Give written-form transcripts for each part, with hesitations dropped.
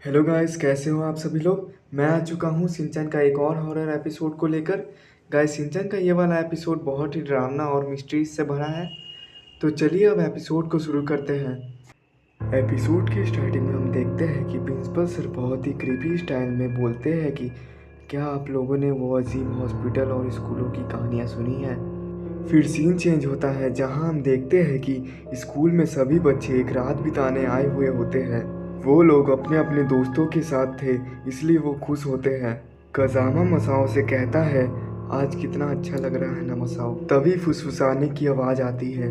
Hello guys, कैसे हो आप सभी लोग। मैं आ चुका हूँ सिंचन का एक और हॉरर एपिसोड को लेकर। गाइस, सिंचन का ये वाला एपिसोड बहुत ही डरावना और मिस्ट्रीज से भरा है। तो चलिए अब एपिसोड को शुरू करते हैं। एपिसोड की स्टार्टिंग में हम देखते हैं कि प्रिंसिपल सर बहुत ही क्रीपी स्टाइल में बोलते हैं कि क्या आप लोगों ने वो अजीब हॉस्पिटल और स्कूलों की कहानियाँ सुनी हैं। फिर सीन चेंज होता है जहां हम देखते हैं कि स्कूल में सभी बच्चे एक रात बिताने आए हुए होते हैं। वो लोग अपने अपने दोस्तों के साथ थे, इसलिए वो खुश होते हैं। कजामा मसाओ से कहता है, आज कितना अच्छा लग रहा है ना मसाओ। तभी फुसफुसाने की आवाज़ आती है,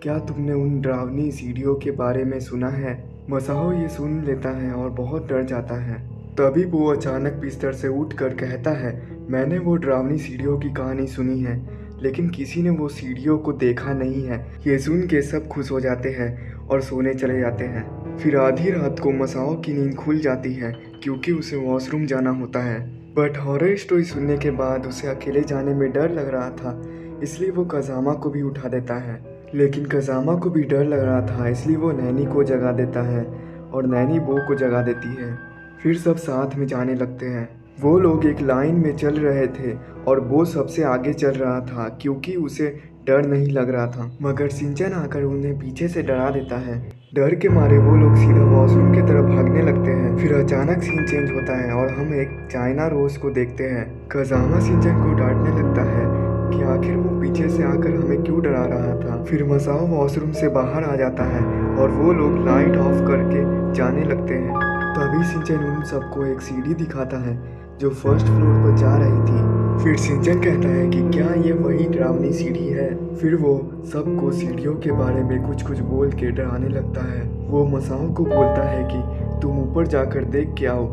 क्या तुमने उन डरावनी सीढ़ियों के बारे में सुना है। मसाओ ये सुन लेता है और बहुत डर जाता है। तभी वो अचानक बिस्तर से उठकर कहता है, मैंने वो डरावनी सीढ़ियों की कहानी सुनी है, लेकिन किसी ने वो सीढ़ियों को देखा नहीं है। ये सुन के सब खुश हो जाते हैं और सोने चले जाते हैं। फिर आधी रात को मसाओ की नींद खुल जाती है क्योंकि उसे वॉशरूम जाना होता है। बट हॉरर स्टोरी सुनने के बाद उसे अकेले जाने में डर लग रहा था, इसलिए वो कजामा को भी उठा देता है। लेकिन कजामा को भी डर लग रहा था, इसलिए वो नैनी को जगा देता है और नैनी बो को जगा देती है। फिर सब साथ में जाने लगते हैं। वो लोग एक लाइन में चल रहे थे और वो सबसे आगे चल रहा था क्योंकि उसे डर नहीं लग रहा था। मगर सिंचन आकर उन्हें पीछे से डरा देता है। डर के मारे वो लोग सीधा वॉशरूम की तरफ भागने लगते हैं। फिर अचानक सीन चेंज होता है और हम एक चाइना रोज को देखते हैं। कजामा सिंचन को डांटने लगता है कि आखिर वो पीछे से आकर हमें क्यों डरा रहा था। फिर मसाओ वॉशरूम से बाहर आ जाता है और वो लोग लाइट ऑफ करके जाने लगते हैं। तभी सिंचन उन सबको एक सीढ़ी दिखाता है जो फर्स्ट फ्लोर पर जा रही थी। फिर सिंचन कहता है कि क्या ये वही डरावनी सीढ़ी है। फिर वो सबको सीढ़ियों के बारे में कुछ कुछ बोल के डराने लगता है। वो मसाओ को बोलता है कि तुम ऊपर जाकर देख के आओ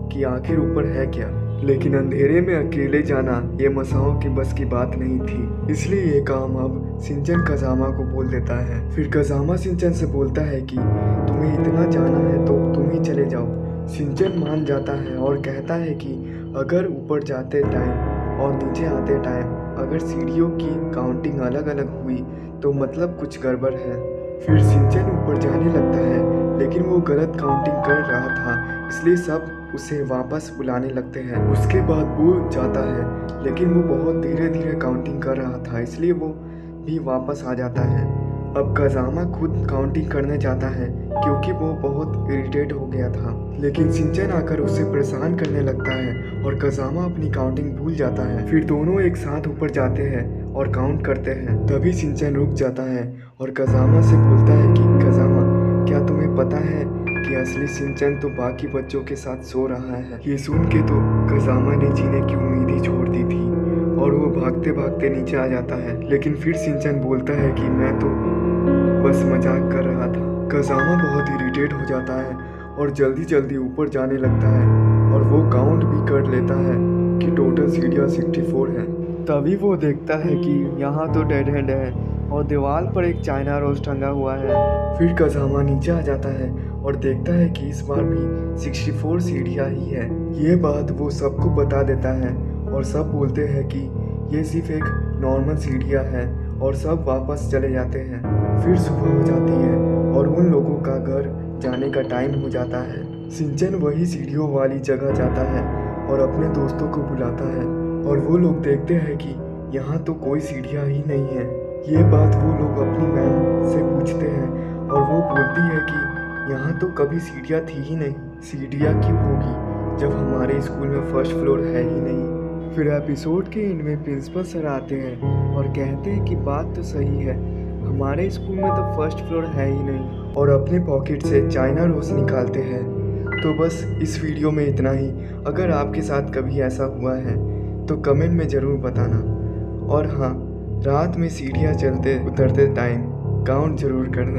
कि आखिर ऊपर है क्या। लेकिन अंधेरे में अकेले जाना ये मसाओ की बस की बात नहीं थी, इसलिए ये काम अब सिंचन कजामा को बोल देता है। फिर कजामा सिंचन से बोलता है कि तुम्हें इतना जाना है तो तुम ही चले जाओ। सिंचन मान जाता है और कहता है कि अगर ऊपर जाते टाइम और नीचे आते टाइम अगर सीढ़ियों की काउंटिंग अलग अलग हुई तो मतलब कुछ गड़बड़ है। फिर सिंचन ऊपर जाने लगता है, लेकिन वो गलत काउंटिंग कर रहा था, इसलिए सब उसे वापस बुलाने लगते हैं। उसके बाद वो जाता है, लेकिन वो बहुत धीरे धीरे काउंटिंग कर रहा था, इसलिए वो भी वापस आ जाता है। अब कजामा खुद काउंटिंग करने जाता है क्योंकि वो बहुत इरिटेट हो गया था। लेकिन सिंचन आकर उसे परेशान करने लगता है और कजामा अपनी काउंटिंग भूल जाता है। फिर दोनों एक साथ ऊपर जाते हैं और काउंट करते हैं। तभी सिंचन रुक जाता है और कजामा से बोलता है कि कजामा, क्या तुम्हें पता है कि असली सिंचन तो बाकी बच्चों के साथ सो रहा है। ये सुन के तो कजामा ने जीने की उम्मीद ही छोड़ दी थी और वो भागते भागते नीचे आ जाता है। लेकिन फिर सिंचन बोलता है कि मैं तो बस मजाक कर रहा था। कजामा बहुत इरिटेट हो जाता है और जल्दी जल्दी ऊपर जाने लगता है और वो काउंट भी कर लेता है कि टोटल सीढ़ियाँ 64 है। तभी वो देखता है कि यहाँ तो डेड एंड है और दीवार पर एक चाइना रोज टंगा हुआ है। फिर कजामा नीचे आ जाता है और देखता है कि इस बार भी 64 सीढ़ियाँ ही है। ये बात वो सबको बता देता है और सब बोलते हैं कि ये सिर्फ एक नॉर्मल सीढ़ियाँ है और सब वापस चले जाते हैं। फिर सुबह हो जाती है और उन लोगों का घर जाने का टाइम हो जाता है। सिंचन वही सीढ़ियों वाली जगह जाता है और अपने दोस्तों को बुलाता है और वो लोग देखते हैं कि यहाँ तो कोई सीढ़ियाँ ही नहीं है। ये बात वो लोग अपनी मैम से पूछते हैं और वो बोलती है कि यहाँ तो कभी सीढ़ियाँ थी ही नहीं, सीढ़ियाँ क्यों होगी जब हमारे स्कूल में फर्स्ट फ्लोर है ही नहीं। फिर एपिसोड के एंड में प्रिंसिपल सर आते हैं और कहते हैं कि बात तो सही है, हमारे स्कूल में तो फर्स्ट फ्लोर है ही नहीं, और अपने पॉकेट से चाइना रोज निकालते हैं। तो बस इस वीडियो में इतना ही। अगर आपके साथ कभी ऐसा हुआ है तो कमेंट में ज़रूर बताना। और हाँ, रात में सीढ़ियाँ चलते उतरते टाइम काउंट ज़रूर करना।